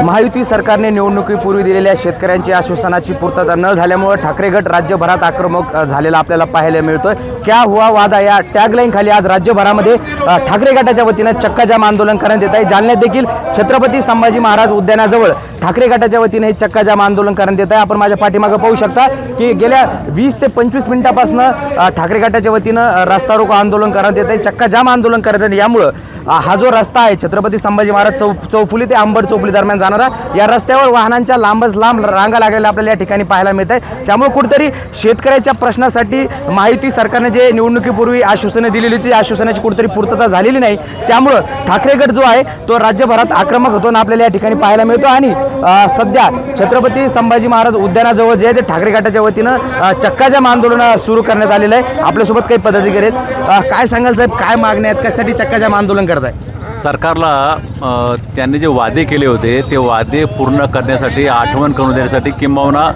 महायुती सरकारने निवडणुकीपूर्वी दिलेल्या शेतकऱ्यांची आश्वासनाची पूर्तता न झाल्यामुळे ठाकरे गट राज्यभरात आक्रमक झालेला आपल्याला पाहायला मिळतोय। क्या हुआ वादा या टॅगलाईन खाली आज राज्यभरामध्ये ठाकरे गटाच्या वतीनं चक्काजाम आंदोलन करण्यात येत आहे। जालन्यात देखील छत्रपती संभाजी महाराज उद्यानाजवळ ठाकरे गटाच्या वतीने हे चक्काजाम आंदोलन करण्यात येत आहे। आपण माझ्या पाठीमागे पाहू शकता की गेल्या 20 ते 25 मिनिटांपासून ठाकरे गटाच्या वतीनं रस्ता रोको आंदोलन करण्यात येत आहे, चक्काजाम आंदोलन करण्यात येत आहे। यामुळे हा जो रस्ता आहे छत्रपती संभाजी महाराज चौफुली ते अंबड चौफुली दरम्यान जाणारा या रस्त्यावर वाहनांच्या लांबच लांब रांगा लागलेल्या आपल्याला या ठिकाणी पाहायला मिळत आहे। त्यामुळे कुठेतरी शेतकऱ्याच्या प्रश्नासाठी महायुती सरकारने जे निवडणुकीपूर्वी आश्वासने दिलेली होती आश्वासनाची कुठेतरी पूर्तता झालेली नाही। त्यामुळे ठाकरे गट जो आहे तो राज्यभरात आक्रमक होताना आपल्याला या ठिकाणी पाहायला मिळतो आणि सध्या छत्रपती संभाजी महाराज उद्यानाजवळ जे आहे ते ठाकरे गटाच्या वतीनं चक्काजाम आंदोलन सुरू करण्यात आलेलं आहे। आपल्यासोबत काही पदाधिकारी आहेत, काय सांगाल साहेब, काय मागण्या आहेत, कशासाठी चक्काजाम आंदोलन करताय? सरकारला त्यांनी जे वादे केले होते ते वादे पूर्ण करण्यासाठी, आठवण करून देण्यासाठी, किंबहुना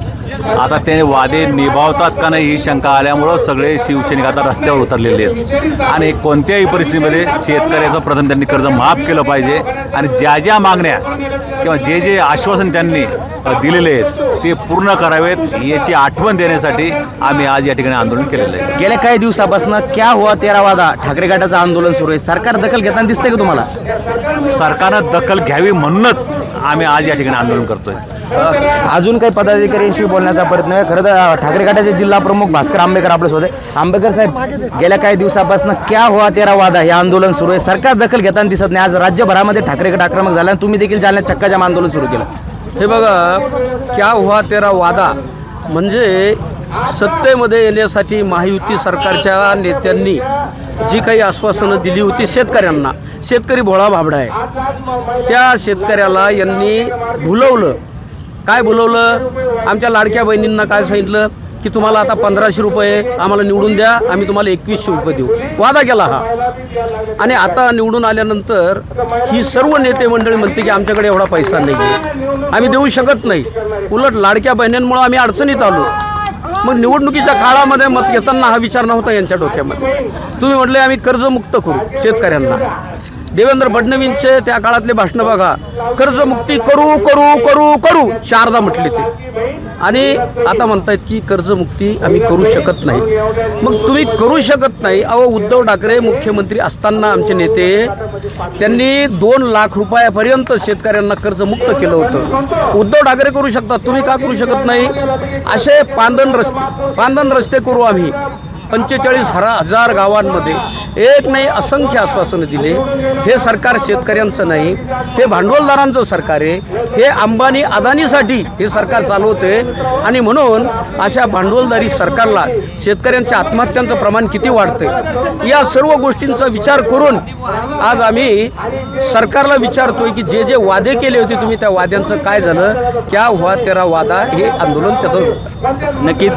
आता ते वादे निभावतात का नाही ही शंका आल्यामुळं सगळे शिवसैनिक आता रस्त्यावर उतरलेले आहेत आणि कोणत्याही परिस्थितीमध्ये शेतकऱ्याचं प्रथम त्यांनी कर्ज माफ केलं पाहिजे आणि ज्या ज्या मागण्या किंवा जे जे आश्वासन त्यांनी दिलेले आहेत ते पूर्ण करावेत याची आठवण देण्यासाठी आम्ही आज या ठिकाणी आंदोलन केलेलं आहे। गेल्या काही दिवसापासून क्या हुआ तेरा वादा ठाकरे गटाचं आंदोलन सुरू आहे, सरकार दखल घेताना दिसतंय का तुम्हाला? सरकारनं दखल घ्यावी म्हणूनच आम्ही आज या ठिकाणी आंदोलन करतोय। अजून काही पदाधिकाऱ्यांशी बोलण्याचा प्रयत्न आहे। खरं तर ठाकरे गटाचे जिल्हा प्रमुख भास्कर आंबेकर आपल्यासोबत आहे। आंबेकर साहेब, गेल्या काही दिवसापासून क्या हुआ तेरा वादा हे आंदोलन सुरू आहे, सरकार दखल घेताना दिसत नाही। आज राज्यभरामध्ये ठाकरे गट आक्रमक झाला आणि तुम्ही देखील जालन्यात चक्काजाम आंदोलन सुरू केलं। हे बघा, क्या हुआ तेरा वादा म्हणजे सत्तेमध्ये येण्यासाठी महायुती सरकारच्या नेत्यांनी जी काही आश्वासनं दिली होती शेतकऱ्यांना, शेतकरी भोळा भाबडा आहे, त्या शेतकऱ्याला यांनी भुलवलं। काय भुलवलं? आमच्या लाडक्या बहिणींना काय सांगितलं की तुम्हाला आता 1500 रुपये आम्हाला निवडून द्या, आम्ही तुम्हाला 2100 रुपये देऊ, वादा केला हा। आणि आता निवडून आल्यानंतर ही सर्व नेते मंडळी म्हणते की आमच्याकडे एवढा पैसा नाही, आम्ही देऊ शकत नाही। उलट लाडक्या बहिणींमुळे आम्ही अडचणीत आलो। मग निवडणुकीच्या काळामध्ये मत घेताना हा विचार नव्हता यांच्या डोक्यामध्ये। तुम्ही म्हटले आम्ही कर्जमुक्त करू शेतकऱ्यांना। देवेंद्र फडणवीसचे त्या काळातले भाषणं बघा, कर्जमुक्ती करू करू करू करू 4दा म्हटले ते, आणि आता म्हणतायत की कर्जमुक्ती आम्ही करू शकत नाही। मग तुम्ही करू शकत नाही, अहो उद्धव ठाकरे मुख्यमंत्री असताना आमचे नेते त्यांनी 2 लाख रुपयापर्यंत शेतकऱ्यांना कर्जमुक्त केलं होतं। उद्धव ठाकरे करू शकतात, तुम्ही का करू शकत नाही? असे पांदन रस्ते करू आम्ही 45,000 गावांमध्ये, एक नाही असंख्य आश्वासनं दिले। हे सरकार शेतकऱ्यांचं नाही, हे भांडवलदारांचं सरकार आहे, हे अंबानी अदानीसाठी हे सरकार चालवते। आणि म्हणून अशा भांडवलदारी सरकारला शेतकऱ्यांच्या आत्महत्यांचं प्रमाण किती वाढतं या सर्व गोष्टींचा विचार करून आज आम्ही सरकारला विचारतोय की जे जे वादे केले होते तुम्ही त्या वाद्यांचं काय झालं? क्या हुआ तेरा वादा हे आंदोलन त्याचं नक्कीच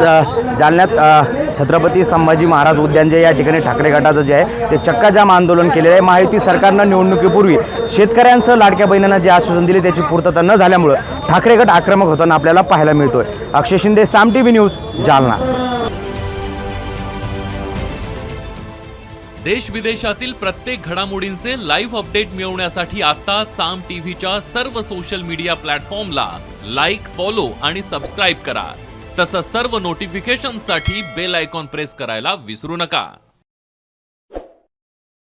जालन्यात छत्रपती संभाजी महाराज उद्यान जे या ठिकाणी ठाकरे गटाचं जे आहे ते चक्काजाम आंदोलन केलेलं आहे। महायुती सरकारनं निवडणुकीपूर्वी शेतकऱ्यांसह लाडक्या बहिणींना जे आश्वासन दिले त्याची पूर्तता न झाल्यामुळे ठाकरे गट आक्रमक होताना आपल्याला पाहायला मिळतोय। अक्षय शिंदे, साम टीव्ही न्यूज, जालना। देश विदेशातील प्रत्येक घडामोडींचे लाईव्ह अपडेट मिळवण्यासाठी आता साम टीव्हीच्या सर्व सोशल मीडिया प्लॅटफॉर्मला लाईक, फॉलो आणि सबस्क्राईब करा। तसंच सर्व नोटिफिकेशनसाठी बेल आयकॉन प्रेस करायला विसरू नका।